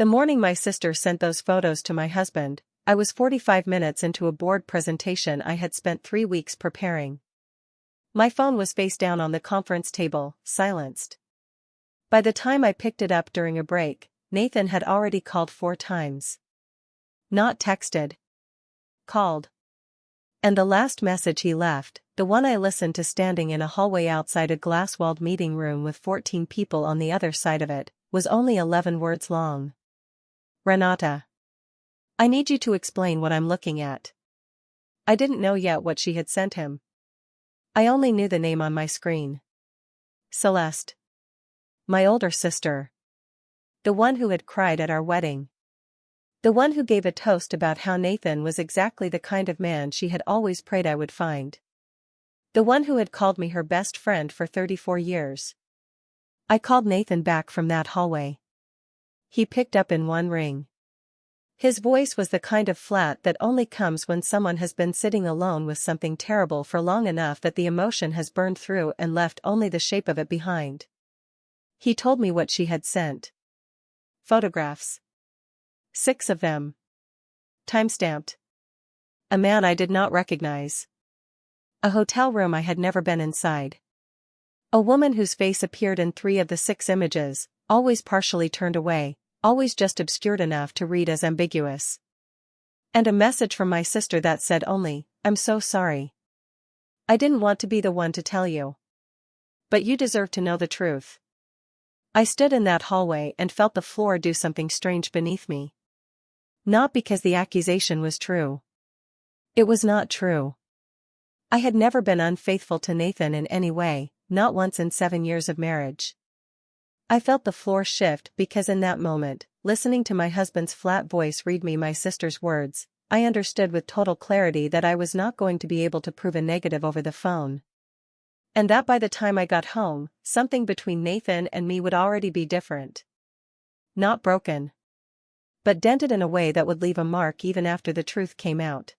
The morning my sister sent those photos to my husband, I was 45 minutes into a board presentation I had spent 3 weeks preparing. My phone was face down on the conference table, silenced. By the time I picked it up during a break, Nathan had already called 4 times. Not texted. Called. And the last message he left, the one I listened to standing in a hallway outside a glass-walled meeting room with 14 people on the other side of it, was only 11 words long. Renata. I need you to explain what I'm looking at. I didn't know yet what she had sent him. I only knew the name on my screen. Celeste. My older sister. The one who had cried at our wedding. The one who gave a toast about how Nathan was exactly the kind of man she had always prayed I would find. The one who had called me her best friend for 34 years. I called Nathan back from that hallway. He picked up in one ring. His voice was the kind of flat that only comes when someone has been sitting alone with something terrible for long enough that the emotion has burned through and left only the shape of it behind. He told me what she had sent. Photographs. 6 of them. Timestamped. A man I did not recognize. A hotel room I had never been inside. A woman whose face appeared in 3 of the 6 images, always partially turned away, always just obscured enough to read as ambiguous. And a message from my sister that said only, "I'm so sorry. I didn't want to be the one to tell you. But you deserve to know the truth." I stood in that hallway and felt the floor do something strange beneath me. Not because the accusation was true. It was not true. I had never been unfaithful to Nathan in any way, not once in 7 years of marriage. I felt the floor shift because in that moment, listening to my husband's flat voice read me my sister's words, I understood with total clarity that I was not going to be able to prove a negative over the phone. And that by the time I got home, something between Nathan and me would already be different. Not broken, but dented in a way that would leave a mark even after the truth came out.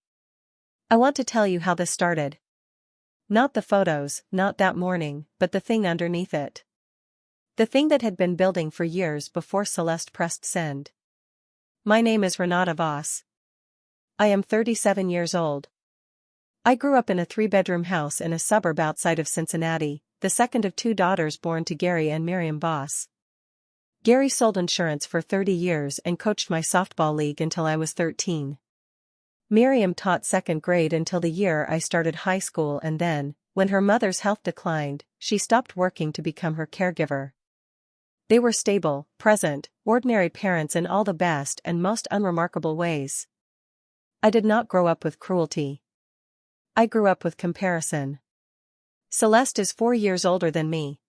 I want to tell you how this started. Not the photos, not that morning, but the thing underneath it. The thing that had been building for years before Celeste pressed send. My name is Renata Voss. I am 37 years old. I grew up in a 3-bedroom house in a suburb outside of Cincinnati, the second of 2 daughters born to Gary and Miriam Voss. Gary sold insurance for 30 years and coached my softball league until I was 13. Miriam taught 2nd grade until the year I started high school, and then, when her mother's health declined, she stopped working to become her caregiver. They were stable, present, ordinary parents in all the best and most unremarkable ways. I did not grow up with cruelty. I grew up with comparison. Celeste is 4 years older than me.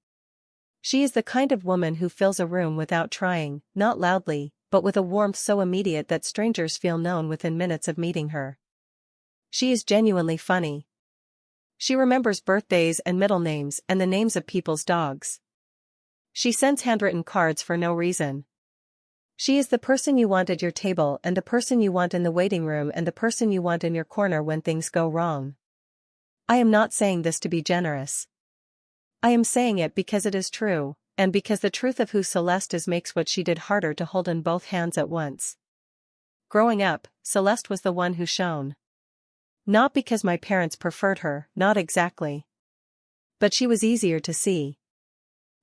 She is the kind of woman who fills a room without trying, not loudly, but with a warmth so immediate that strangers feel known within minutes of meeting her. She is genuinely funny. She remembers birthdays and middle names and the names of people's dogs. She sends handwritten cards for no reason. She is the person you want at your table and the person you want in the waiting room and the person you want in your corner when things go wrong. I am not saying this to be generous. I am saying it because it is true, and because the truth of who Celeste is makes what she did harder to hold in both hands at once. Growing up, Celeste was the one who shone. Not because my parents preferred her, not exactly. But she was easier to see.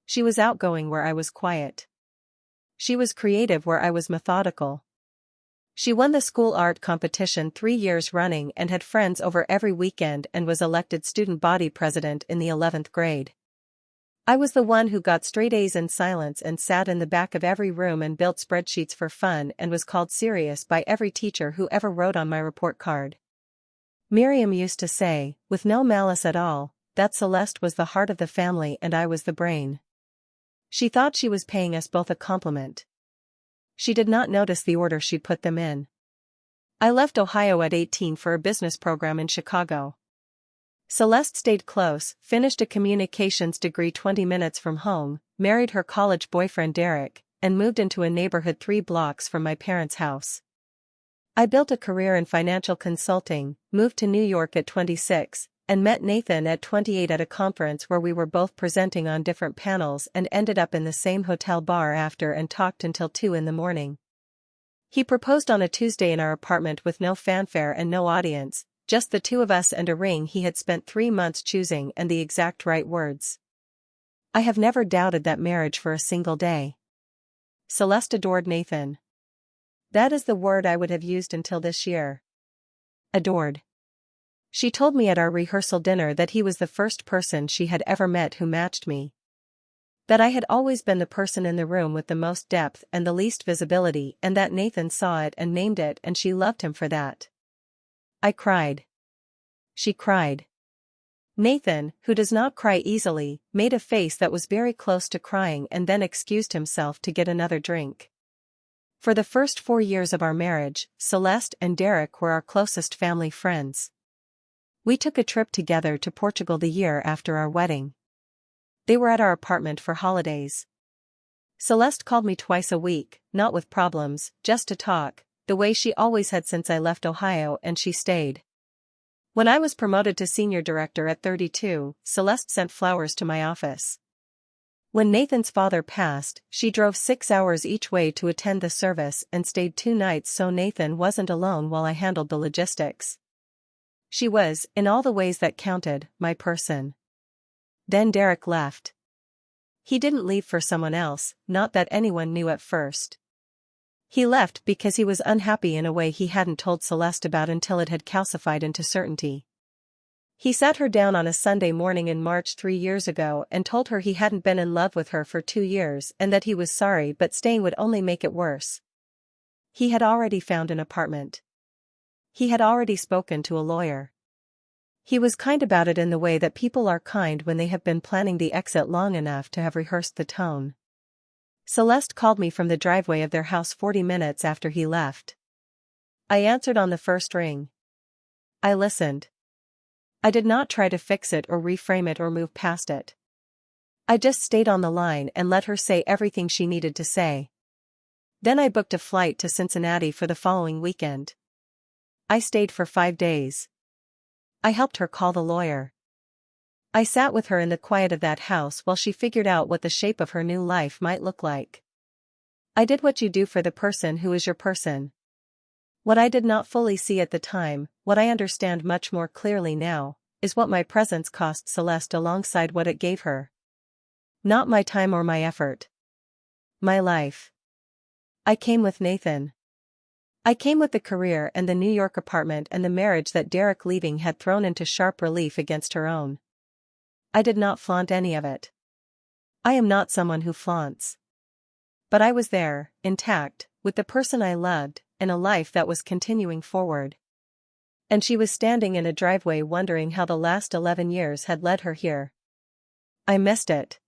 She was outgoing where I was quiet. She was creative where I was methodical. She won the school art competition 3 years running and had friends over every weekend and was elected student body president in the 11th grade. I was the one who got straight A's in silence and sat in the back of every room and built spreadsheets for fun and was called serious by every teacher who ever wrote on my report card. Miriam used to say, with no malice at all, that Celeste was the heart of the family and I was the brain. She thought she was paying us both a compliment. She did not notice the order she'd put them in. I left Ohio at 18 for a business program in Chicago. Celeste stayed close, finished a communications degree 20 minutes from home, married her college boyfriend Derek, and moved into a neighborhood 3 blocks from my parents' house. I built a career in financial consulting, moved to New York at 26, and met Nathan at 28 at a conference where we were both presenting on different panels and ended up in the same hotel bar after and talked until 2 in the morning. He proposed on a Tuesday in our apartment with no fanfare and no audience, just the two of us and a ring he had spent 3 months choosing and the exact right words. I have never doubted that marriage for a single day. Celeste adored Nathan. That is the word I would have used until this year. Adored. She told me at our rehearsal dinner that he was the first person she had ever met who matched me. That I had always been the person in the room with the most depth and the least visibility, and that Nathan saw it and named it, and she loved him for that. I cried. She cried. Nathan, who does not cry easily, made a face that was very close to crying and then excused himself to get another drink. For the first 4 years of our marriage, Celeste and Derek were our closest family friends. We took a trip together to Portugal the year after our wedding. They were at our apartment for holidays. Celeste called me twice a week, not with problems, just to talk, the way she always had since I left Ohio, and she stayed. When I was promoted to senior director at 32, Celeste sent flowers to my office. When Nathan's father passed, she drove 6 hours each way to attend the service and stayed 2 nights so Nathan wasn't alone while I handled the logistics. She was, in all the ways that counted, my person. Then Derek left. He didn't leave for someone else, not that anyone knew at first. He left because he was unhappy in a way he hadn't told Celeste about until it had calcified into certainty. He sat her down on a Sunday morning in March 3 years ago and told her he hadn't been in love with her for 2 years and that he was sorry but staying would only make it worse. He had already found an apartment. He had already spoken to a lawyer. He was kind about it in the way that people are kind when they have been planning the exit long enough to have rehearsed the tone. Celeste called me from the driveway of their house 40 minutes after he left. I answered on the first ring. I listened. I did not try to fix it or reframe it or move past it. I just stayed on the line and let her say everything she needed to say. Then I booked a flight to Cincinnati for the following weekend. I stayed for 5 days. I helped her call the lawyer. I sat with her in the quiet of that house while she figured out what the shape of her new life might look like. I did what you do for the person who is your person. What I did not fully see at the time, what I understand much more clearly now, is what my presence cost Celeste alongside what it gave her. Not my time or my effort. My life. I came with Nathan. I came with the career and the New York apartment and the marriage that Derek leaving had thrown into sharp relief against her own. I did not flaunt any of it. I am not someone who flaunts. But I was there, intact, with the person I loved, in a life that was continuing forward. And she was standing in a driveway wondering how the last 11 years had led her here. I missed it.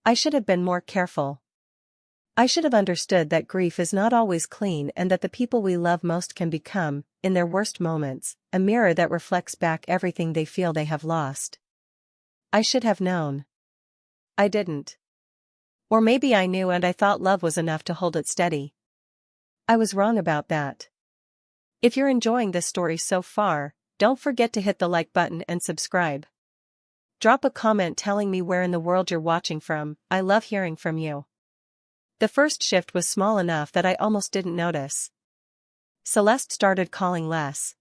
I should have been more careful. I should have understood that grief is not always clean and that the people we love most can become, in their worst moments, a mirror that reflects back everything they feel they have lost. I should have known. I didn't. Or maybe I knew and I thought love was enough to hold it steady. I was wrong about that. If you're enjoying this story so far, don't forget to hit the like button and subscribe. Drop a comment telling me where in the world you're watching from. I love hearing from you. The first shift was small enough that I almost didn't notice. Celeste started calling less.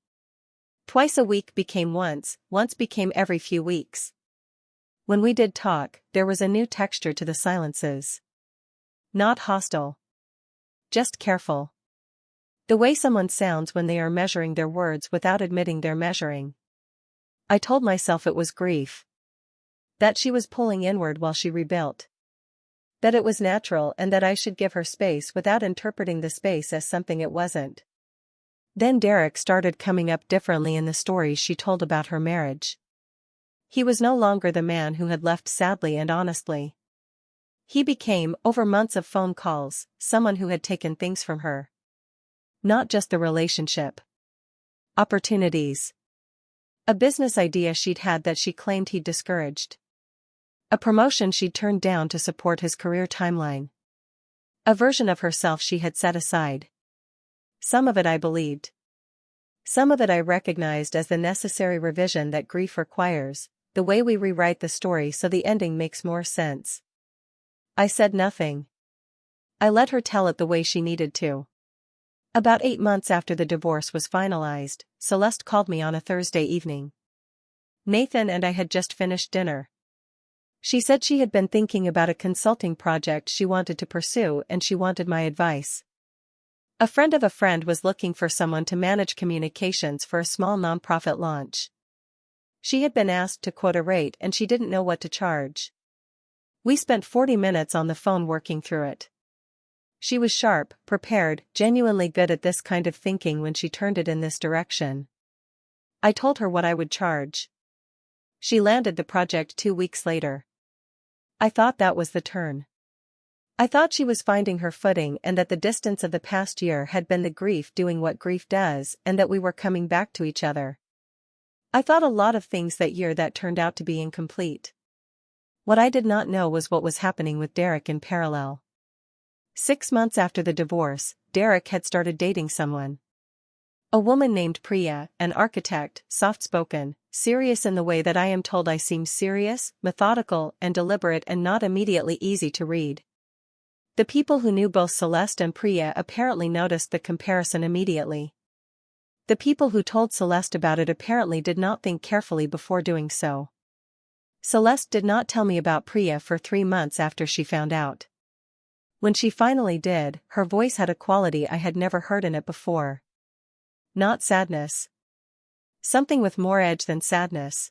Twice a week became once became every few weeks. When we did talk, there was a new texture to the silences. Not hostile. Just careful. The way someone sounds when they are measuring their words without admitting they're measuring. I told myself it was grief. That she was pulling inward while she rebuilt. That it was natural and that I should give her space without interpreting the space as something it wasn't. Then Derek started coming up differently in the stories she told about her marriage. He was no longer the man who had left sadly and honestly. He became, over months of phone calls, someone who had taken things from her. Not just the relationship. Opportunities. A business idea she'd had that she claimed he'd discouraged. A promotion she'd turned down to support his career timeline. A version of herself she had set aside. Some of it I believed. Some of it I recognized as the necessary revision that grief requires, the way we rewrite the story so the ending makes more sense. I said nothing. I let her tell it the way she needed to. About 8 months after the divorce was finalized, Celeste called me on a Thursday evening. Nathan and I had just finished dinner. She said she had been thinking about a consulting project she wanted to pursue and she wanted my advice. A friend of a friend was looking for someone to manage communications for a small nonprofit launch. She had been asked to quote a rate and she didn't know what to charge. We spent 40 minutes on the phone working through it. She was sharp, prepared, genuinely good at this kind of thinking when she turned it in this direction. I told her what I would charge. She landed the project 2 weeks later. I thought that was the turn. I thought she was finding her footing and that the distance of the past year had been the grief doing what grief does and that we were coming back to each other. I thought a lot of things that year that turned out to be incomplete. What I did not know was what was happening with Derek in parallel. 6 months after the divorce, Derek had started dating someone. A woman named Priya, an architect, soft-spoken, serious in the way that I am told I seem serious, methodical and deliberate and not immediately easy to read. The people who knew both Celeste and Priya apparently noticed the comparison immediately. The people who told Celeste about it apparently did not think carefully before doing so. Celeste did not tell me about Priya for 3 months after she found out. When she finally did, her voice had a quality I had never heard in it before. Not sadness. Something with more edge than sadness.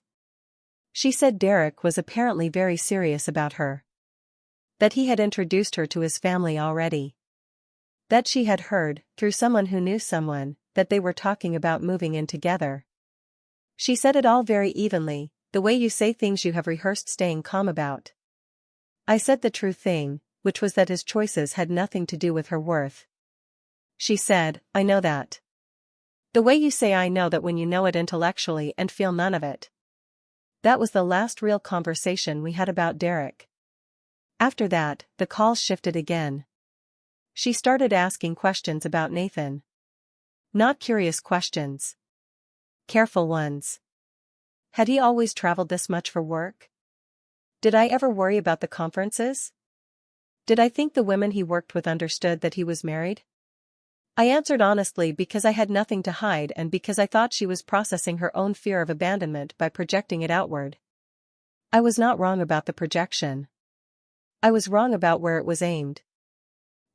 She said Derek was apparently very serious about her. That he had introduced her to his family already. That she had heard, through someone who knew someone, that they were talking about moving in together. She said it all very evenly, the way you say things you have rehearsed staying calm about. I said the true thing, which was that his choices had nothing to do with her worth. She said, I know that. The way you say I know that when you know it intellectually and feel none of it. That was the last real conversation we had about Derek. After that, the calls shifted again. She started asking questions about Nathan. Not curious questions. Careful ones. Had he always traveled this much for work? Did I ever worry about the conferences? Did I think the women he worked with understood that he was married? I answered honestly because I had nothing to hide and because I thought she was processing her own fear of abandonment by projecting it outward. I was not wrong about the projection. I was wrong about where it was aimed.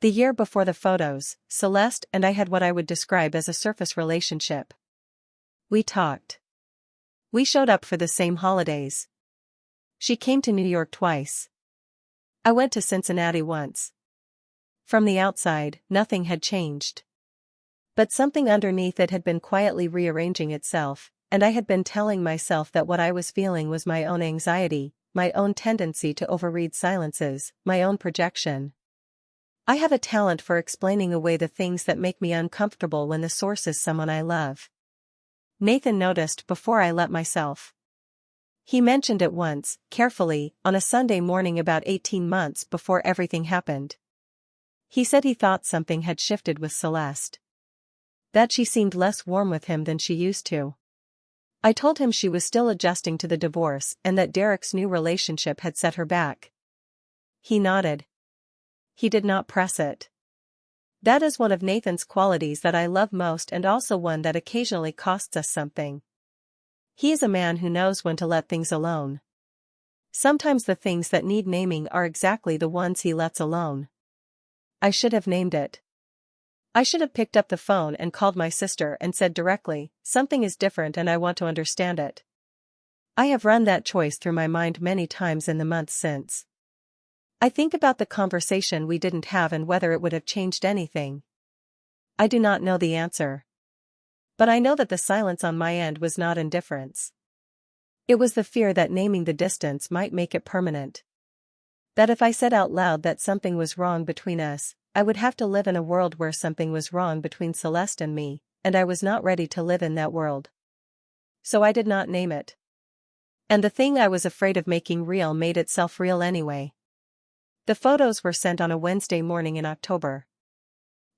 The year before the photos, Celeste and I had what I would describe as a surface relationship. We talked. We showed up for the same holidays. She came to New York twice. I went to Cincinnati once. From the outside, nothing had changed. But something underneath it had been quietly rearranging itself, and I had been telling myself that what I was feeling was my own anxiety, my own tendency to overread silences, my own projection. I have a talent for explaining away the things that make me uncomfortable when the source is someone I love. Nathan noticed before I let myself. He mentioned it once, carefully, on a Sunday morning about 18 months before everything happened. He said he thought something had shifted with Celeste. That she seemed less warm with him than she used to. I told him she was still adjusting to the divorce and that Derek's new relationship had set her back. He nodded. He did not press it. That is one of Nathan's qualities that I love most and also one that occasionally costs us something. He is a man who knows when to let things alone. Sometimes the things that need naming are exactly the ones he lets alone. I should have named it. I should have picked up the phone and called my sister and said directly, something is different and I want to understand it. I have run that choice through my mind many times in the months since. I think about the conversation we didn't have and whether it would have changed anything. I do not know the answer. But I know that the silence on my end was not indifference. It was the fear that naming the distance might make it permanent. That if I said out loud that something was wrong between us, I would have to live in a world where something was wrong between Celeste and me, and I was not ready to live in that world. So I did not name it. And the thing I was afraid of making real made itself real anyway. The photos were sent on a Wednesday morning in October.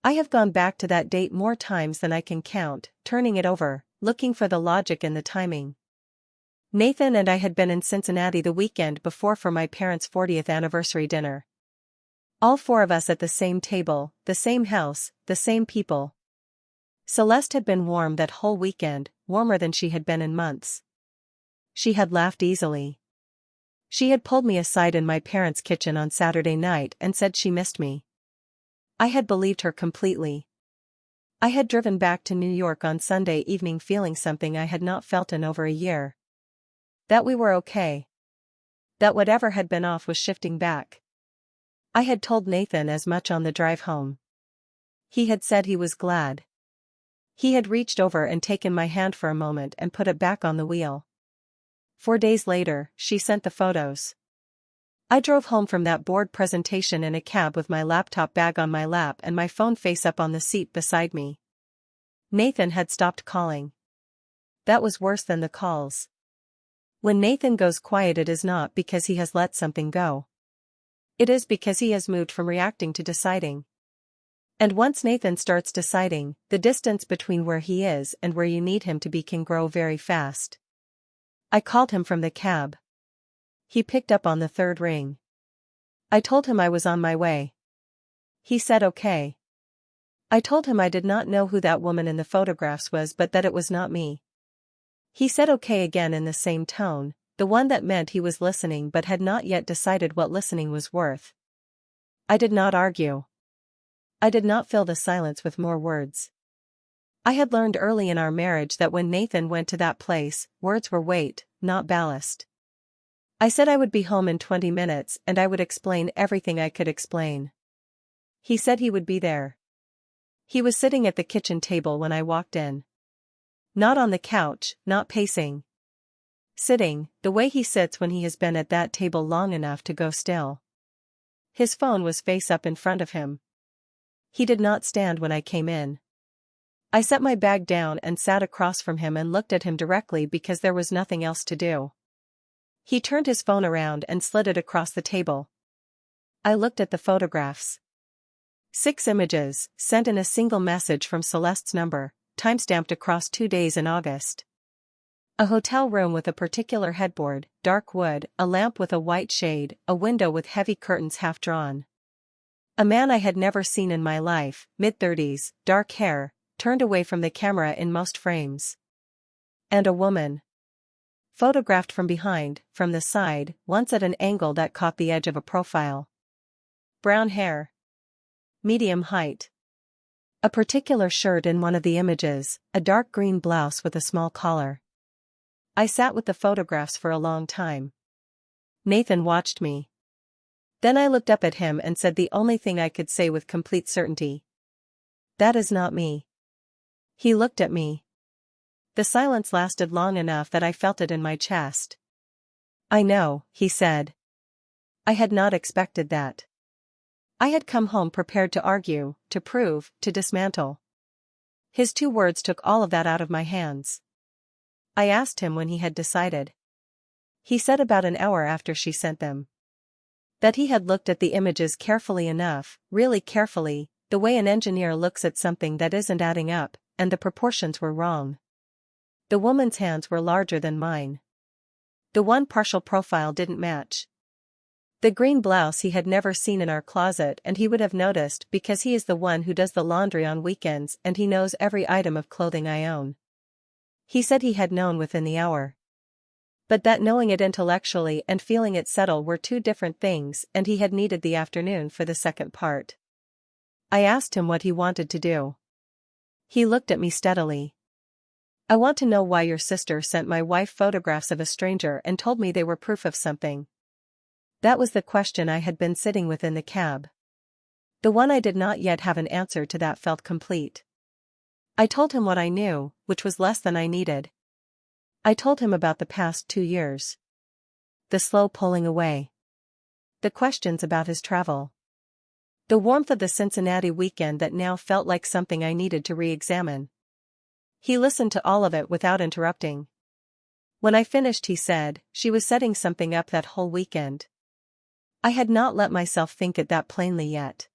I have gone back to that date more times than I can count, turning it over, looking for the logic and the timing. Nathan and I had been in Cincinnati the weekend before for my parents' 40th anniversary dinner. All 4 of us at the same table, the same house, the same people. Celeste had been warm that whole weekend, warmer than she had been in months. She had laughed easily. She had pulled me aside in my parents' kitchen on Saturday night and said she missed me. I had believed her completely. I had driven back to New York on Sunday evening feeling something I had not felt in over a year. That we were okay. That whatever had been off was shifting back. I had told Nathan as much on the drive home. He had said he was glad. He had reached over and taken my hand for a moment and put it back on the wheel. 4 days later, she sent the photos. I drove home from that board presentation in a cab with my laptop bag on my lap and my phone face up on the seat beside me. Nathan had stopped calling. That was worse than the calls. When Nathan goes quiet, it is not because he has let something go. It is because he has moved from reacting to deciding. And once Nathan starts deciding, the distance between where he is and where you need him to be can grow very fast. I called him from the cab. He picked up on the third ring. I told him I was on my way. He said okay. I told him I did not know who that woman in the photographs was, but that it was not me. He said okay again in the same tone, the one that meant he was listening but had not yet decided what listening was worth. I did not argue. I did not fill the silence with more words. I had learned early in our marriage that when Nathan went to that place, words were weight, not ballast. I said I would be home in 20 minutes and I would explain everything I could explain. He said he would be there. He was sitting at the kitchen table when I walked in. Not on the couch, not pacing. Sitting, the way he sits when he has been at that table long enough to go still. His phone was face up in front of him. He did not stand when I came in. I set my bag down and sat across from him and looked at him directly because there was nothing else to do. He turned his phone around and slid it across the table. I looked at the photographs. 6 images, sent in a single message from Celeste's number, timestamped across 2 days in August. A hotel room with a particular headboard, dark wood, a lamp with a white shade, a window with heavy curtains half drawn. A man I had never seen in my life, mid-30s, dark hair, turned away from the camera in most frames. And a woman. Photographed from behind, from the side, once at an angle that caught the edge of a profile. Brown hair. Medium height. A particular shirt in one of the images, a dark green blouse with a small collar. I sat with the photographs for a long time. Nathan watched me. Then I looked up at him and said the only thing I could say with complete certainty. That is not me. He looked at me. The silence lasted long enough that I felt it in my chest. I know, he said. I had not expected that. I had come home prepared to argue, to prove, to dismantle. His 2 words took all of that out of my hands. I asked him when he had decided. He said about an hour after she sent them. That he had looked at the images carefully enough, really carefully, the way an engineer looks at something that isn't adding up, and the proportions were wrong. The woman's hands were larger than mine. The one partial profile didn't match. The green blouse he had never seen in our closet, and he would have noticed because he is the one who does the laundry on weekends and he knows every item of clothing I own. He said he had known within the hour. But that knowing it intellectually and feeling it settle were 2 different things, and he had needed the afternoon for the second part. I asked him what he wanted to do. He looked at me steadily. I want to know why your sister sent my wife photographs of a stranger and told me they were proof of something. That was the question I had been sitting with in the cab. The one I did not yet have an answer to that felt complete. I told him what I knew, which was less than I needed. I told him about the past 2 years. The slow pulling away. The questions about his travel. The warmth of the Cincinnati weekend that now felt like something I needed to re-examine. He listened to all of it without interrupting. When I finished he said, she was setting something up that whole weekend. I had not let myself think it that plainly yet.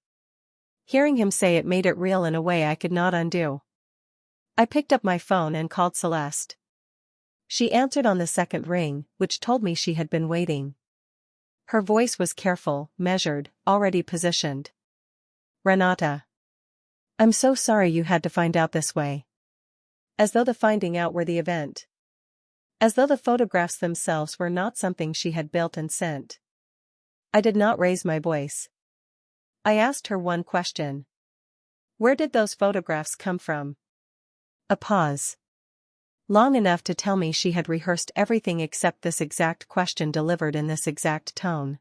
Hearing him say it made it real in a way I could not undo. I picked up my phone and called Celeste. She answered on the second ring, which told me she had been waiting. Her voice was careful, measured, already positioned. Renata. I'm so sorry you had to find out this way. As though the finding out were the event. As though the photographs themselves were not something she had built and sent. I did not raise my voice. I asked her one question. Where did those photographs come from? A pause. Long enough to tell me she had rehearsed everything except this exact question delivered in this exact tone.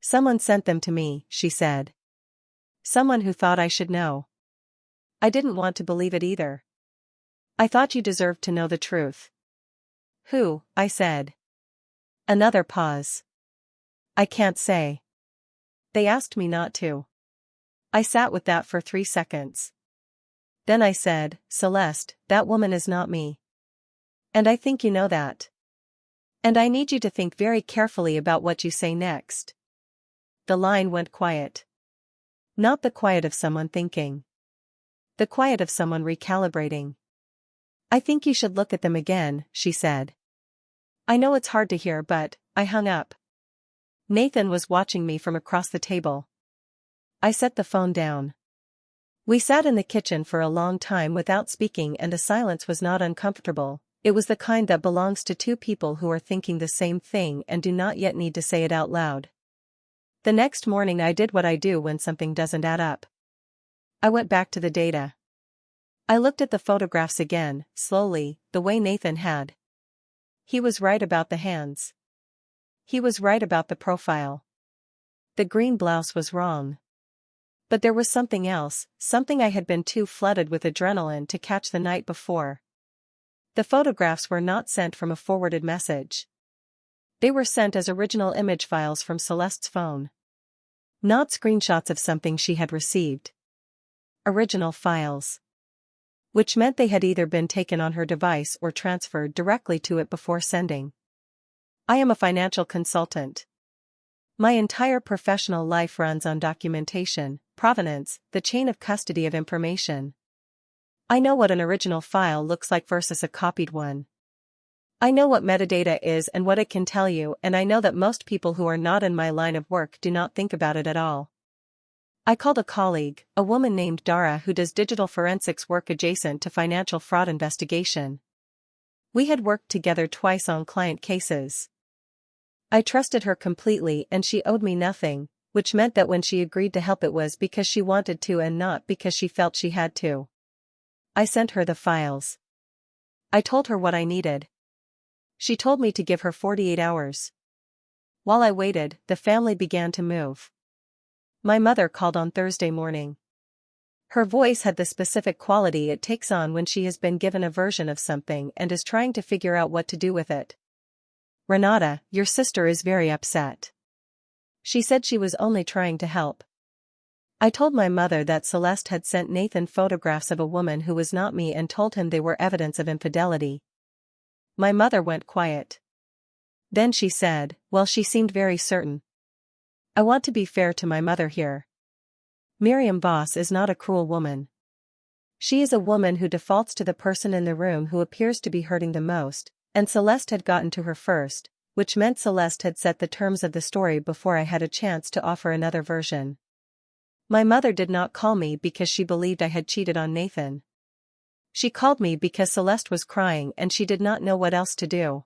Someone sent them to me, she said. Someone who thought I should know. I didn't want to believe it either. I thought you deserved to know the truth. Who? I said. Another pause. I can't say. They asked me not to. I sat with that for 3 seconds. Then I said, Celeste, that woman is not me. And I think you know that. And I need you to think very carefully about what you say next. The line went quiet. Not the quiet of someone thinking. The quiet of someone recalibrating. I think you should look at them again, she said. I know it's hard to hear, but I hung up. Nathan was watching me from across the table. I set the phone down. We sat in the kitchen for a long time without speaking, and the silence was not uncomfortable. It was the kind that belongs to two people who are thinking the same thing and do not yet need to say it out loud. The next morning I did what I do when something doesn't add up. I went back to the data. I looked at the photographs again, slowly, the way Nathan had. He was right about the hands. He was right about the profile. The green blouse was wrong. But there was something else, something I had been too flooded with adrenaline to catch the night before. The photographs were not sent from a forwarded message. They were sent as original image files from Celeste's phone. Not screenshots of something she had received. Original files. Which meant they had either been taken on her device or transferred directly to it before sending. I am a financial consultant. My entire professional life runs on documentation, provenance, the chain of custody of information. I know what an original file looks like versus a copied one. I know what metadata is and what it can tell you, and I know that most people who are not in my line of work do not think about it at all. I called a colleague, a woman named Dara, who does digital forensics work adjacent to financial fraud investigation. We had worked together twice on client cases. I trusted her completely and she owed me nothing, which meant that when she agreed to help it was because she wanted to and not because she felt she had to. I sent her the files. I told her what I needed. She told me to give her 48 hours. While I waited, the family began to move. My mother called on Thursday morning. Her voice had the specific quality it takes on when she has been given a version of something and is trying to figure out what to do with it. Renata, your sister is very upset. She said she was only trying to help. I told my mother that Celeste had sent Nathan photographs of a woman who was not me and told him they were evidence of infidelity. My mother went quiet. Then she said, well, she seemed very certain. I want to be fair to my mother here. Miriam Voss is not a cruel woman. She is a woman who defaults to the person in the room who appears to be hurting the most, and Celeste had gotten to her first, which meant Celeste had set the terms of the story before I had a chance to offer another version. My mother did not call me because she believed I had cheated on Nathan. She called me because Celeste was crying and she did not know what else to do.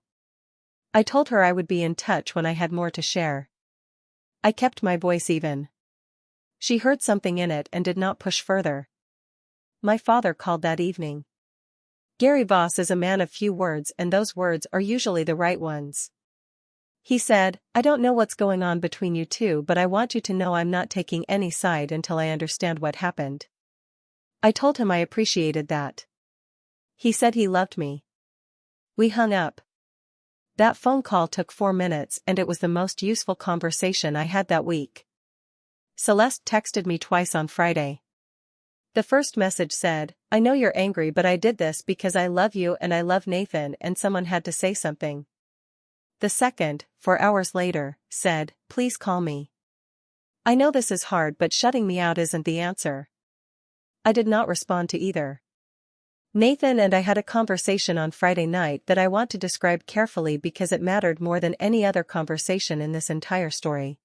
I told her I would be in touch when I had more to share. I kept my voice even. She heard something in it and did not push further. My father called that evening. Gary Voss is a man of few words, and those words are usually the right ones. He said, I don't know what's going on between you two, but I want you to know I'm not taking any side until I understand what happened. I told him I appreciated that. He said he loved me. We hung up. That phone call took 4 minutes and it was the most useful conversation I had that week. Celeste texted me twice on Friday. The first message said, I know you're angry, but I did this because I love you and I love Nathan and someone had to say something. The second, 4 hours later, said, please call me. I know this is hard, but shutting me out isn't the answer. I did not respond to either. Nathan and I had a conversation on Friday night that I want to describe carefully because it mattered more than any other conversation in this entire story.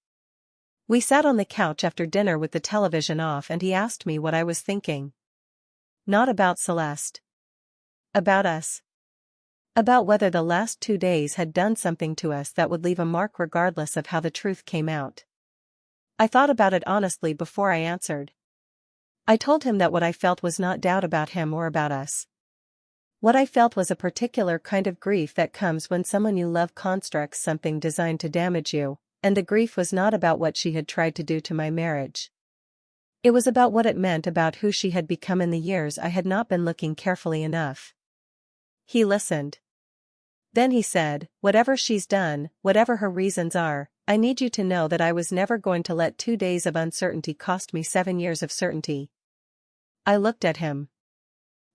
We sat on the couch after dinner with the television off and he asked me what I was thinking. Not about Celeste. About us. About whether the last 2 days had done something to us that would leave a mark regardless of how the truth came out. I thought about it honestly before I answered. I told him that what I felt was not doubt about him or about us. What I felt was a particular kind of grief that comes when someone you love constructs something designed to damage you, and the grief was not about what she had tried to do to my marriage. It was about what it meant about who she had become in the years I had not been looking carefully enough. He listened. Then he said, "Whatever she's done, whatever her reasons are, I need you to know that I was never going to let 2 days of uncertainty cost me 7 years of certainty." I looked at him.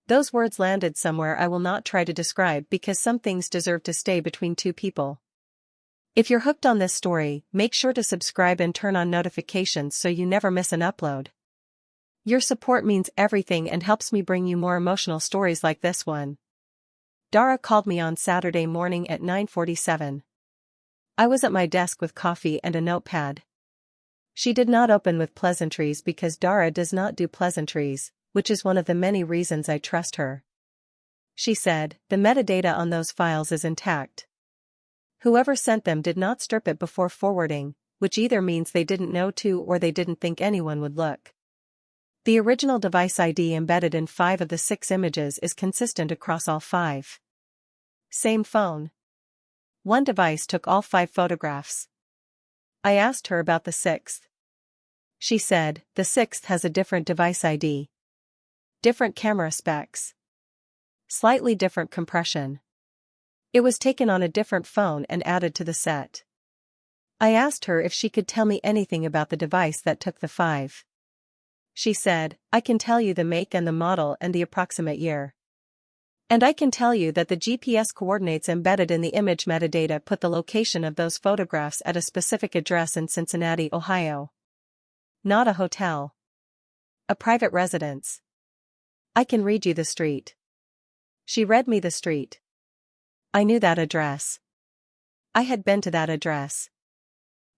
Those words landed somewhere I will not try to describe because some things deserve to stay between two people. If you're hooked on this story, make sure to subscribe and turn on notifications so you never miss an upload. Your support means everything and helps me bring you more emotional stories like this one. Dara called me on Saturday morning at 9:47. I was at my desk with coffee and a notepad. She did not open with pleasantries because Dara does not do pleasantries, which is one of the many reasons I trust her. She said, "The metadata on those files is intact. Whoever sent them did not strip it before forwarding, which either means they didn't know to or they didn't think anyone would look. The original device ID embedded in 5 of the 6 images is consistent across all 5. Same phone. One device took all 5 photographs." I asked her about the 6th. She said, "The 6th has a different device ID. Different camera specs. Slightly different compression. It was taken on a different phone and added to the set." I asked her if she could tell me anything about the device that took the 5. She said, "I can tell you the make and the model and the approximate year. And I can tell you that the GPS coordinates embedded in the image metadata put the location of those photographs at a specific address in Cincinnati, Ohio. Not a hotel. A private residence. I can read you the street." She read me the street. I knew that address. I had been to that address.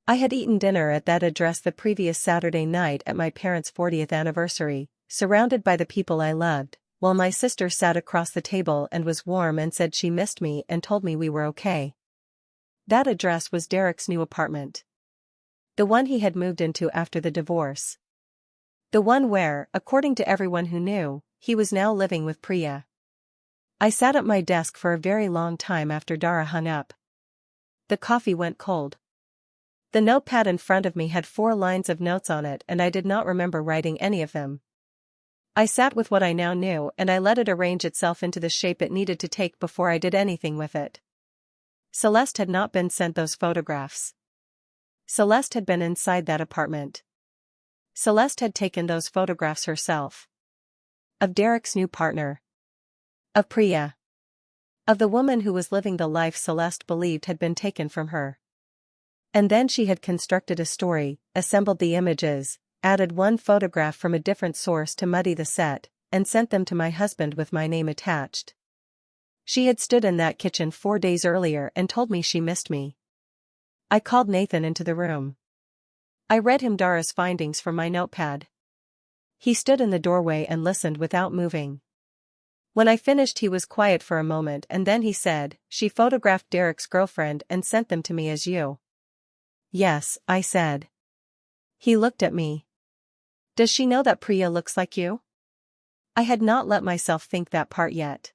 I had eaten dinner at that address the previous Saturday night at my parents' 40th anniversary, surrounded by the people I loved, while my sister sat across the table and was warm and said she missed me and told me we were okay. That address was Derek's new apartment. The one he had moved into after the divorce. The one where, according to everyone who knew, he was now living with Priya. I sat at my desk for a very long time after Dara hung up. The coffee went cold. The notepad in front of me had 4 lines of notes on it and I did not remember writing any of them. I sat with what I now knew and I let it arrange itself into the shape it needed to take before I did anything with it. Celeste had not been sent those photographs. Celeste had been inside that apartment. Celeste had taken those photographs herself. Of Derek's new partner. Of Priya. Of the woman who was living the life Celeste believed had been taken from her. And then she had constructed a story, assembled the images, added one photograph from a different source to muddy the set, and sent them to my husband with my name attached. She had stood in that kitchen 4 days earlier and told me she missed me. I called Nathan into the room. I read him Dara's findings from my notepad. He stood in the doorway and listened without moving. When I finished he was quiet for a moment and then he said, "She photographed Derek's girlfriend and sent them to me as you." "Yes," I said. He looked at me. "Does she know that Priya looks like you?" I had not let myself think that part yet.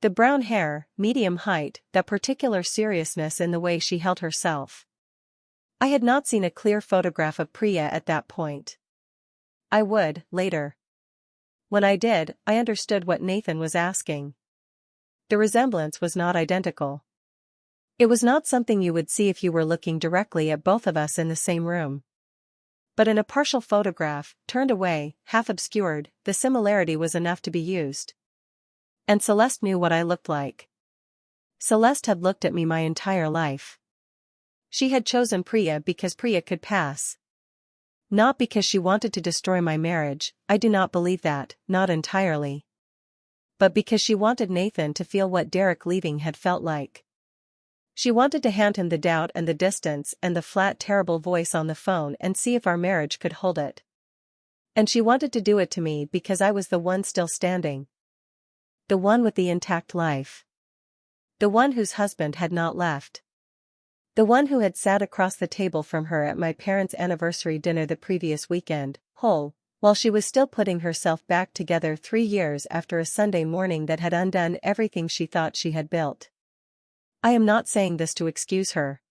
The brown hair, medium height, that particular seriousness in the way she held herself. I had not seen a clear photograph of Priya at that point. I would, later. When I did, I understood what Nathan was asking. The resemblance was not identical. It was not something you would see if you were looking directly at both of us in the same room. But in a partial photograph, turned away, half obscured, the similarity was enough to be used. And Celeste knew what I looked like. Celeste had looked at me my entire life. She had chosen Priya because Priya could pass. Not because she wanted to destroy my marriage, I do not believe that, not entirely. But because she wanted Nathan to feel what Derek leaving had felt like. She wanted to hand him the doubt and the distance and the flat terrible voice on the phone and see if our marriage could hold it. And she wanted to do it to me because I was the one still standing. The one with the intact life. The one whose husband had not left. The one who had sat across the table from her at my parents' anniversary dinner the previous weekend, whole, while she was still putting herself back together 3 years after a Sunday morning that had undone everything she thought she had built. I am not saying this to excuse her.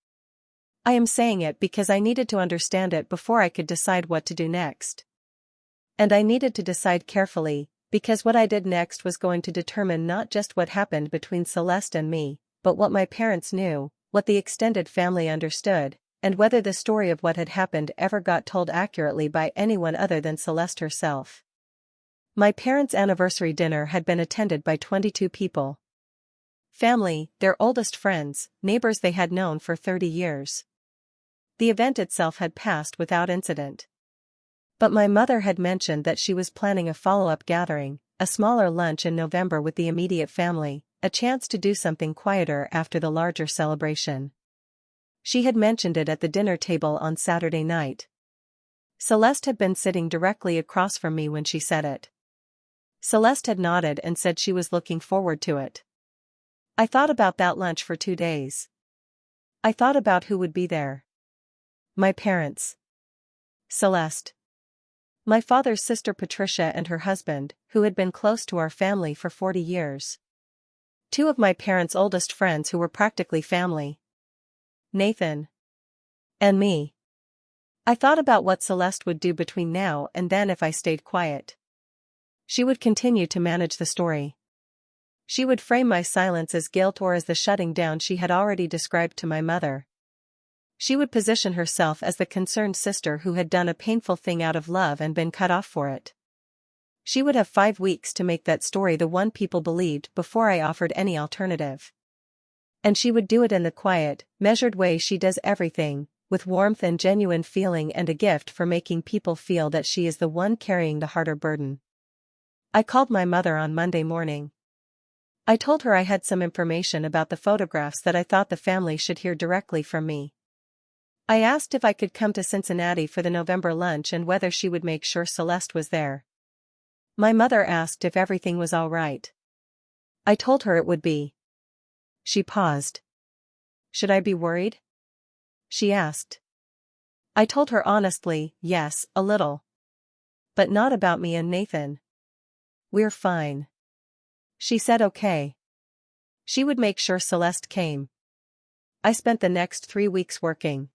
I am saying it because I needed to understand it before I could decide what to do next. And I needed to decide carefully, because what I did next was going to determine not just what happened between Celeste and me, but what my parents knew, what the extended family understood, and whether the story of what had happened ever got told accurately by anyone other than Celeste herself. My parents' anniversary dinner had been attended by 22 people. Family, their oldest friends, neighbors they had known for 30 years. The event itself had passed without incident. But my mother had mentioned that she was planning a follow-up gathering, a smaller lunch in November with the immediate family, a chance to do something quieter after the larger celebration. She had mentioned it at the dinner table on Saturday night. Celeste had been sitting directly across from me when she said it. Celeste had nodded and said she was looking forward to it. I thought about that lunch for 2 days. I thought about who would be there. My parents. Celeste. My father's sister Patricia and her husband, who had been close to our family for 40 years. 2 of my parents' oldest friends who were practically family. Nathan. And me. I thought about what Celeste would do between now and then if I stayed quiet. She would continue to manage the story. She would frame my silence as guilt or as the shutting down she had already described to my mother. She would position herself as the concerned sister who had done a painful thing out of love and been cut off for it. She would have 5 weeks to make that story the one people believed before I offered any alternative. And she would do it in the quiet, measured way she does everything, with warmth and genuine feeling and a gift for making people feel that she is the one carrying the harder burden. I called my mother on Monday morning. I told her I had some information about the photographs that I thought the family should hear directly from me. I asked if I could come to Cincinnati for the November lunch and whether she would make sure Celeste was there. My mother asked if everything was all right. I told her it would be. She paused. Should I be worried? She asked. I told her honestly, yes, a little. But not about me and Nathan. We're fine. She said okay. She would make sure Celeste came. I spent the next 3 weeks working.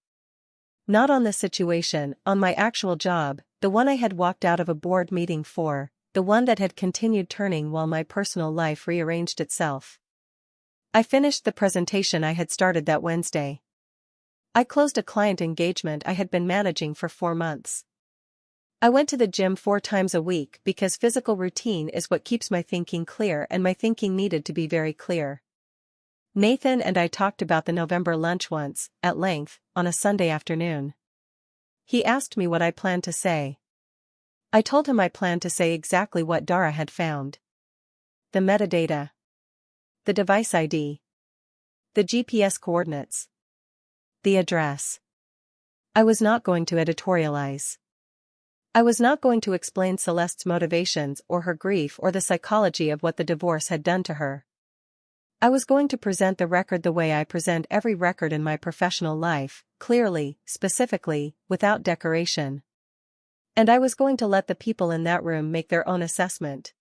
Not on the situation, on my actual job, the one I had walked out of a board meeting for, the one that had continued turning while my personal life rearranged itself. I finished the presentation I had started that Wednesday. I closed a client engagement I had been managing for 4 months. I went to the gym 4 times a week because physical routine is what keeps my thinking clear, and my thinking needed to be very clear. Nathan and I talked about the November lunch once, at length, on a Sunday afternoon. He asked me what I planned to say. I told him I planned to say exactly what Dara had found. The metadata. The device ID. The GPS coordinates. The address. I was not going to editorialize. I was not going to explain Celeste's motivations or her grief or the psychology of what the divorce had done to her. I was going to present the record the way I present every record in my professional life, clearly, specifically, without decoration. And I was going to let the people in that room make their own assessment.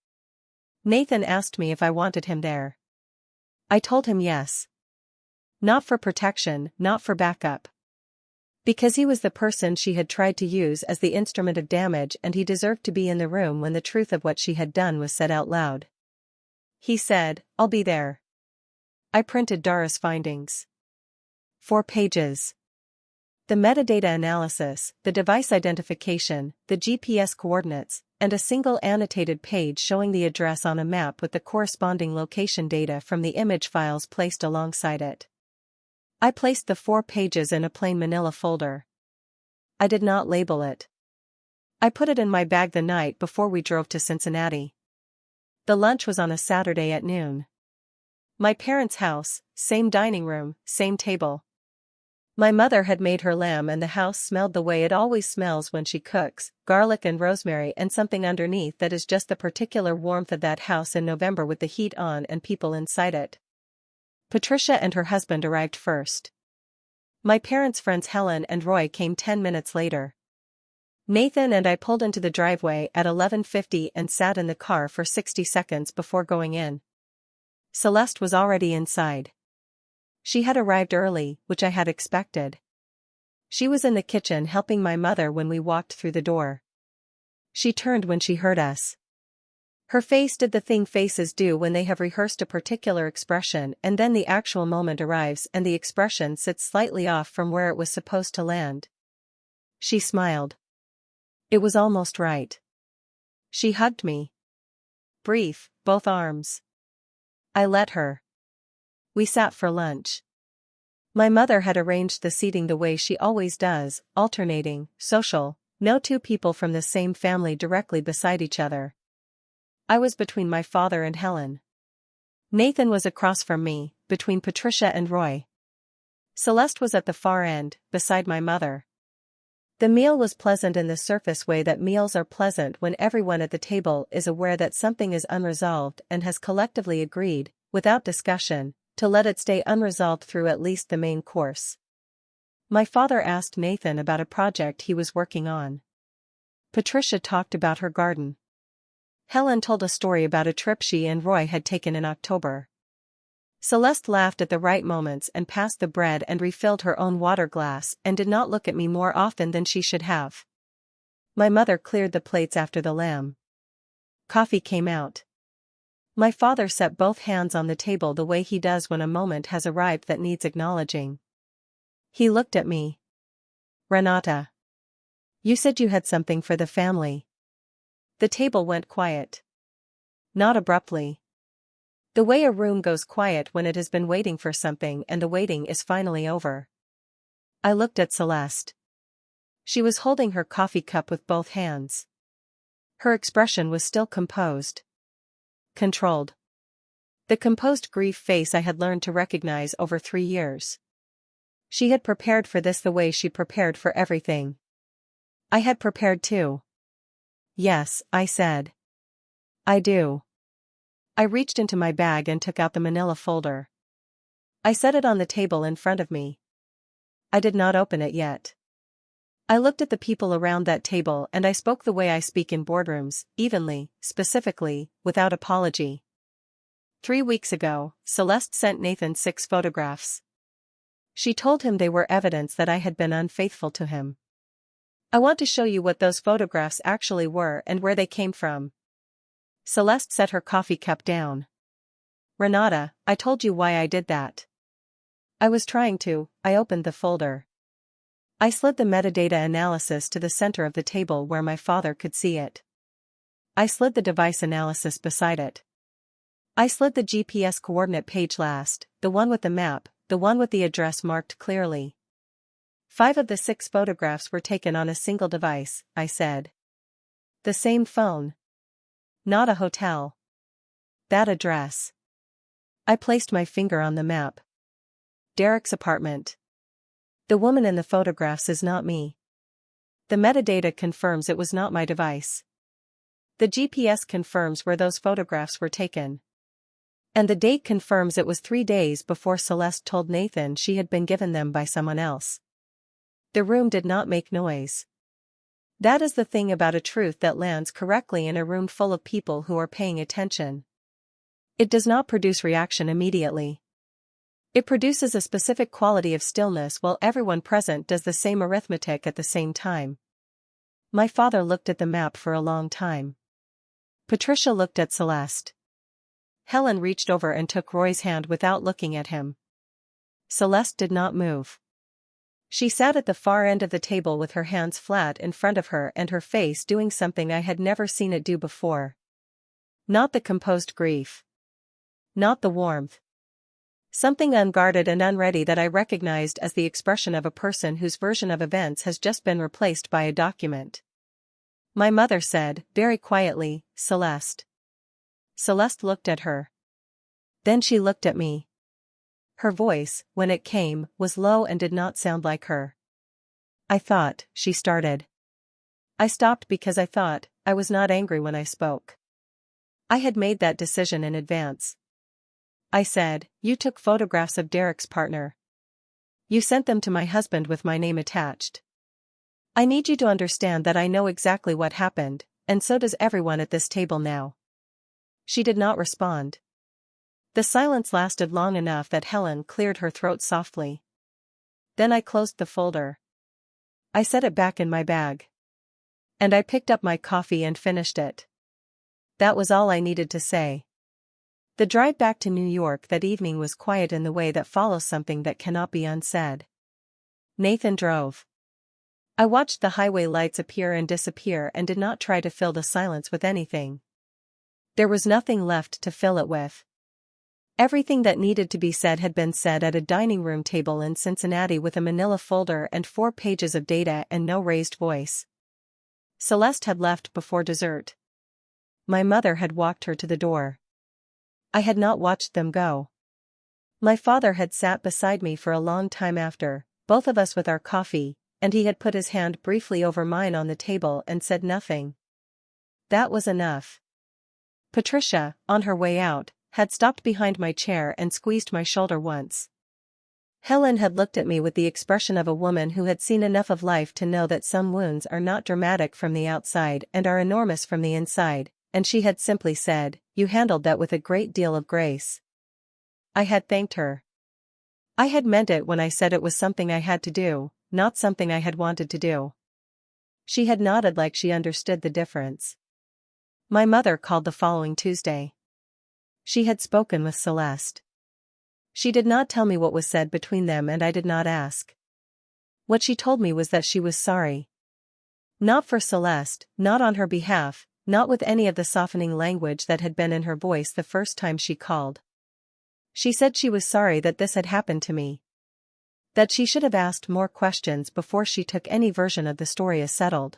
Nathan asked me if I wanted him there. I told him yes. Not for protection, not for backup. Because he was the person she had tried to use as the instrument of damage, and he deserved to be in the room when the truth of what she had done was said out loud. He said, "I'll be there." I printed Dara's findings. 4 pages. The metadata analysis, the device identification, the GPS coordinates, and a single annotated page showing the address on a map with the corresponding location data from the image files placed alongside it. I placed the 4 pages in a plain manila folder. I did not label it. I put it in my bag the night before we drove to Cincinnati. The lunch was on a Saturday at noon. My parents' house, same dining room, same table. My mother had made her lamb and the house smelled the way it always smells when she cooks, garlic and rosemary and something underneath that is just the particular warmth of that house in November with the heat on and people inside it. Patricia and her husband arrived first. My parents' friends Helen and Roy came 10 minutes later. Nathan and I pulled into the driveway at 11:50 and sat in the car for 60 seconds before going in. Celeste was already inside. She had arrived early, which I had expected. She was in the kitchen helping my mother when we walked through the door. She turned when she heard us. Her face did the thing faces do when they have rehearsed a particular expression and then the actual moment arrives and the expression sits slightly off from where it was supposed to land. She smiled. It was almost right. She hugged me. Brief, both arms. I let her. We sat for lunch. My mother had arranged the seating the way she always does, alternating, social, no two people from the same family directly beside each other. I was between my father and Helen. Nathan was across from me, between Patricia and Roy. Celeste was at the far end, beside my mother. The meal was pleasant in the surface way that meals are pleasant when everyone at the table is aware that something is unresolved and has collectively agreed, without discussion, to let it stay unresolved through at least the main course. My father asked Nathan about a project he was working on. Patricia talked about her garden. Helen told a story about a trip she and Roy had taken in October. Celeste laughed at the right moments and passed the bread and refilled her own water glass and did not look at me more often than she should have. My mother cleared the plates after the lamb. Coffee came out. My father set both hands on the table the way he does when a moment has arrived that needs acknowledging. He looked at me. Renata. You said you had something for the family. The table went quiet. Not abruptly. The way a room goes quiet when it has been waiting for something and the waiting is finally over. I looked at Celeste. She was holding her coffee cup with both hands. Her expression was still composed. Controlled. The composed grief face I had learned to recognize over 3 years. She had prepared for this the way she prepared for everything. I had prepared too. Yes, I said. I do. I reached into my bag and took out the manila folder. I set it on the table in front of me. I did not open it yet. I looked at the people around that table and I spoke the way I speak in boardrooms, evenly, specifically, without apology. 3 weeks ago, Celeste sent Nathan 6 photographs. She told him they were evidence that I had been unfaithful to him. I want to show you what those photographs actually were and where they came from. Celeste set her coffee cup down. Renata, I told you why I did that. I was trying to. I opened the folder. I slid the metadata analysis to the center of the table where my father could see it. I slid the device analysis beside it. I slid the GPS coordinate page last, the one with the map, the one with the address marked clearly. 5 of the 6 photographs were taken on a single device, I said. The same phone. Not a hotel. That address. I placed my finger on the map. Derek's apartment. The woman in the photographs is not me. The metadata confirms it was not my device. The GPS confirms where those photographs were taken. And the date confirms it was 3 days before Celeste told Nathan she had been given them by someone else. The room did not make noise. That is the thing about a truth that lands correctly in a room full of people who are paying attention. It does not produce reaction immediately. It produces a specific quality of stillness while everyone present does the same arithmetic at the same time. My father looked at the map for a long time. Patricia looked at Celeste. Helen reached over and took Roy's hand without looking at him. Celeste did not move. She sat at the far end of the table with her hands flat in front of her and her face doing something I had never seen it do before. Not the composed grief. Not the warmth. Something unguarded and unready that I recognized as the expression of a person whose version of events has just been replaced by a document. My mother said, very quietly, Celeste. Celeste looked at her. Then she looked at me. Her voice, when it came, was low and did not sound like her. I thought, she started. I stopped because I thought, I was not angry when I spoke. I had made that decision in advance. I said, you took photographs of Derek's partner. You sent them to my husband with my name attached. I need you to understand that I know exactly what happened, and so does everyone at this table now. She did not respond. The silence lasted long enough that Helen cleared her throat softly. Then I closed the folder. I set it back in my bag. And I picked up my coffee and finished it. That was all I needed to say. The drive back to New York that evening was quiet in the way that follows something that cannot be unsaid. Nathan drove. I watched the highway lights appear and disappear and did not try to fill the silence with anything. There was nothing left to fill it with. Everything that needed to be said had been said at a dining room table in Cincinnati with a manila folder and 4 pages of data and no raised voice. Celeste had left before dessert. My mother had walked her to the door. I had not watched them go. My father had sat beside me for a long time after, both of us with our coffee, and he had put his hand briefly over mine on the table and said nothing. That was enough. Patricia, on her way out, had stopped behind my chair and squeezed my shoulder once. Helen had looked at me with the expression of a woman who had seen enough of life to know that some wounds are not dramatic from the outside and are enormous from the inside, and she had simply said, "You handled that with a great deal of grace." I had thanked her. I had meant it when I said it was something I had to do, not something I had wanted to do. She had nodded like she understood the difference. My mother called the following Tuesday. She had spoken with Celeste. She did not tell me what was said between them and I did not ask. What she told me was that she was sorry. Not for Celeste, not on her behalf, not with any of the softening language that had been in her voice the first time she called. She said she was sorry that this had happened to me. That she should have asked more questions before she took any version of the story as settled.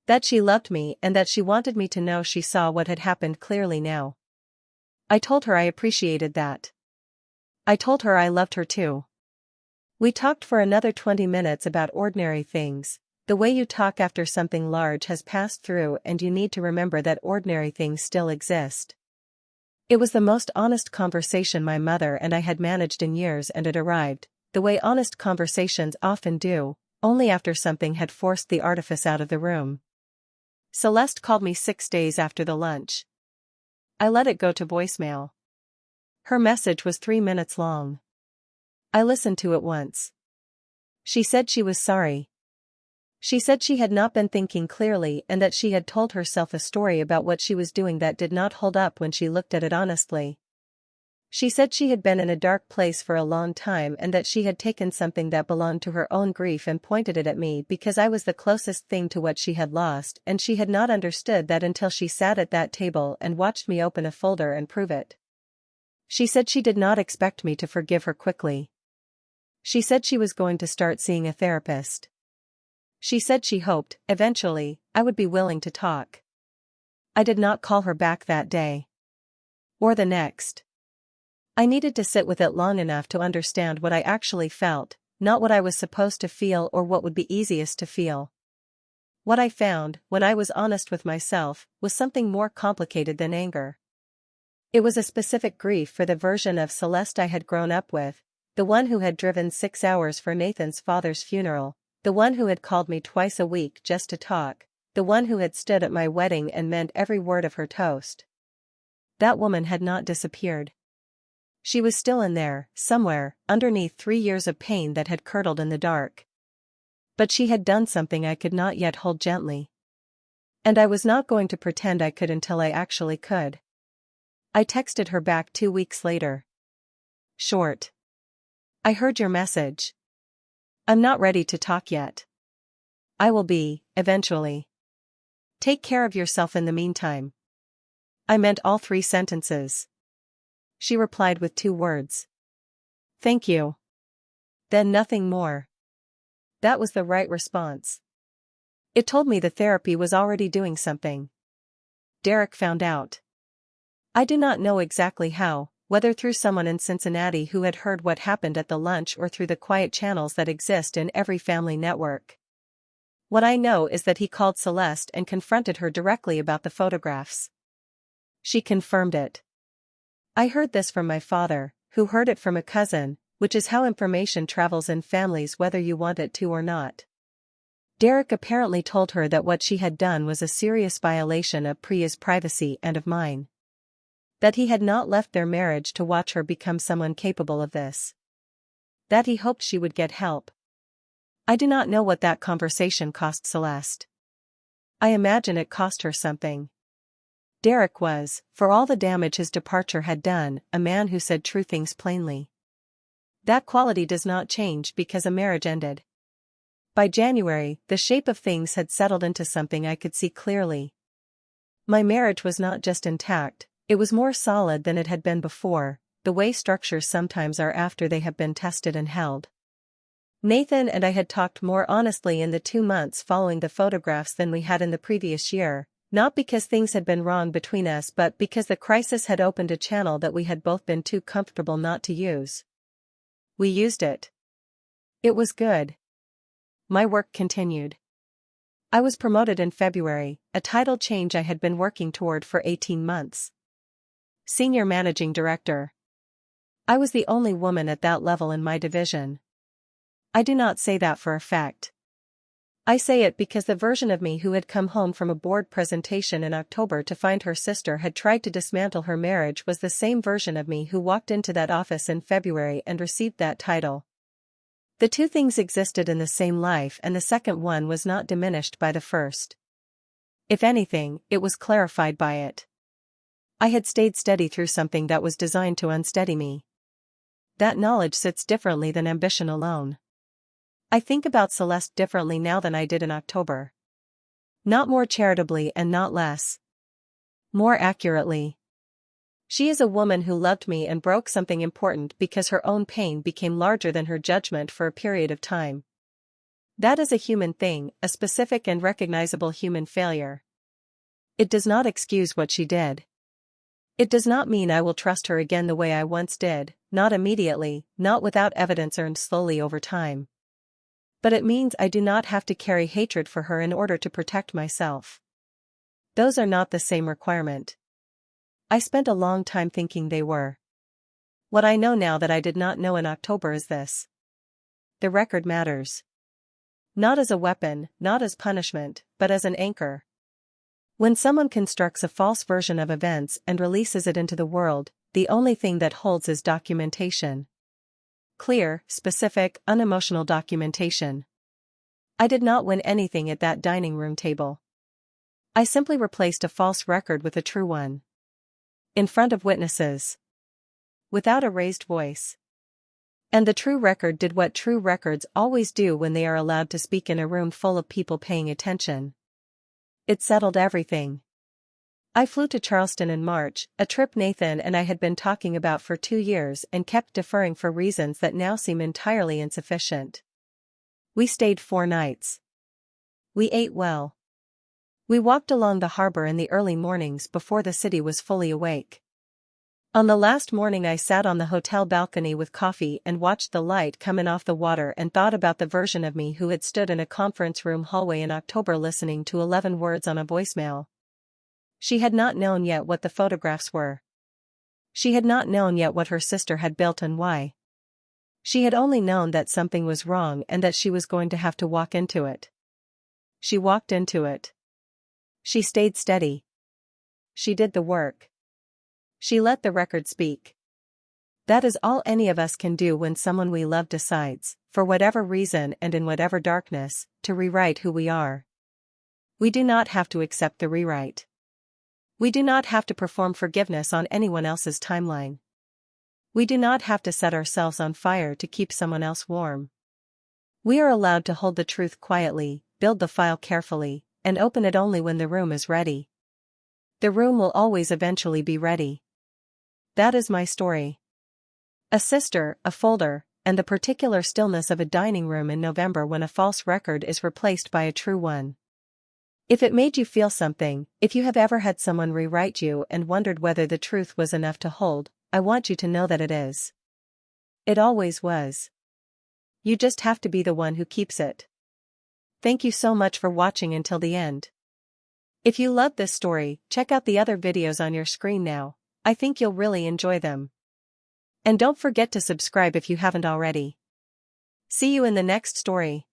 That she loved me and that she wanted me to know she saw what had happened clearly now. I told her I appreciated that. I told her I loved her too. We talked for another 20 minutes about ordinary things, the way you talk after something large has passed through and you need to remember that ordinary things still exist. It was the most honest conversation my mother and I had managed in years, and it arrived, the way honest conversations often do, only after something had forced the artifice out of the room. Celeste called me 6 days after the lunch. I let it go to voicemail. Her message was 3 minutes long. I listened to it once. She said she was sorry. She said she had not been thinking clearly and that she had told herself a story about what she was doing that did not hold up when she looked at it honestly. She said she had been in a dark place for a long time and that she had taken something that belonged to her own grief and pointed it at me because I was the closest thing to what she had lost, and she had not understood that until she sat at that table and watched me open a folder and prove it. She said she did not expect me to forgive her quickly. She said she was going to start seeing a therapist. She said she hoped, eventually, I would be willing to talk. I did not call her back that day. Or the next. I needed to sit with it long enough to understand what I actually felt, not what I was supposed to feel or what would be easiest to feel. What I found, when I was honest with myself, was something more complicated than anger. It was a specific grief for the version of Celeste I had grown up with, the one who had driven 6 hours for Nathan's father's funeral, the one who had called me twice a week just to talk, the one who had stood at my wedding and meant every word of her toast. That woman had not disappeared. She was still in there, somewhere, underneath 3 years of pain that had curdled in the dark. But she had done something I could not yet hold gently. And I was not going to pretend I could until I actually could. I texted her back 2 weeks later. Short. I heard your message. I'm not ready to talk yet. I will be, eventually. Take care of yourself in the meantime. I meant all 3 sentences. She replied with 2 words. Thank you. Then nothing more. That was the right response. It told me the therapy was already doing something. Derek found out. I do not know exactly how, whether through someone in Cincinnati who had heard what happened at the lunch or through the quiet channels that exist in every family network. What I know is that he called Celeste and confronted her directly about the photographs. She confirmed it. I heard this from my father, who heard it from a cousin, which is how information travels in families whether you want it to or not. Derek apparently told her that what she had done was a serious violation of Priya's privacy and of mine. That he had not left their marriage to watch her become someone capable of this. That he hoped she would get help. I do not know what that conversation cost Celeste. I imagine it cost her something. Derek was, for all the damage his departure had done, a man who said true things plainly. That quality does not change because a marriage ended. By January, the shape of things had settled into something I could see clearly. My marriage was not just intact, it was more solid than it had been before, the way structures sometimes are after they have been tested and held. Nathan and I had talked more honestly in the 2 months following the photographs than we had in the previous year, not because things had been wrong between us but because the crisis had opened a channel that we had both been too comfortable not to use. We used it. It was good. My work continued. I was promoted in February, a title change I had been working toward for 18 months. Senior Managing Director. I was the only woman at that level in my division. I do not say that for a fact. I say it because the version of me who had come home from a board presentation in October to find her sister had tried to dismantle her marriage was the same version of me who walked into that office in February and received that title. The two things existed in the same life and the second one was not diminished by the first. If anything, it was clarified by it. I had stayed steady through something that was designed to unsteady me. That knowledge sits differently than ambition alone. I think about Celeste differently now than I did in October. Not more charitably and not less. More accurately. She is a woman who loved me and broke something important because her own pain became larger than her judgment for a period of time. That is a human thing, a specific and recognizable human failure. It does not excuse what she did. It does not mean I will trust her again the way I once did, not immediately, not without evidence earned slowly over time. But it means I do not have to carry hatred for her in order to protect myself. Those are not the same requirement. I spent a long time thinking they were. What I know now that I did not know in October is this. The record matters. Not as a weapon, not as punishment, but as an anchor. When someone constructs a false version of events and releases it into the world, the only thing that holds is documentation. Clear, specific, unemotional documentation. I did not win anything at that dining room table. I simply replaced a false record with a true one. In front of witnesses. Without a raised voice. And the true record did what true records always do when they are allowed to speak in a room full of people paying attention. It settled everything. I flew to Charleston in March, a trip Nathan and I had been talking about for 2 years and kept deferring for reasons that now seem entirely insufficient. We stayed 4 nights. We ate well. We walked along the harbor in the early mornings before the city was fully awake. On the last morning I sat on the hotel balcony with coffee and watched the light come in off the water and thought about the version of me who had stood in a conference room hallway in October listening to 11 words on a voicemail. She had not known yet what the photographs were. She had not known yet what her sister had built and why. She had only known that something was wrong and that she was going to have to walk into it. She walked into it. She stayed steady. She did the work. She let the record speak. That is all any of us can do when someone we love decides, for whatever reason and in whatever darkness, to rewrite who we are. We do not have to accept the rewrite. We do not have to perform forgiveness on anyone else's timeline. We do not have to set ourselves on fire to keep someone else warm. We are allowed to hold the truth quietly, build the file carefully, and open it only when the room is ready. The room will always eventually be ready. That is my story. A sister, a folder, and the particular stillness of a dining room in November when a false record is replaced by a true one. If it made you feel something, if you have ever had someone rewrite you and wondered whether the truth was enough to hold, I want you to know that it is. It always was. You just have to be the one who keeps it. Thank you so much for watching until the end. If you love this story, check out the other videos on your screen now. I think you'll really enjoy them. And don't forget to subscribe if you haven't already. See you in the next story.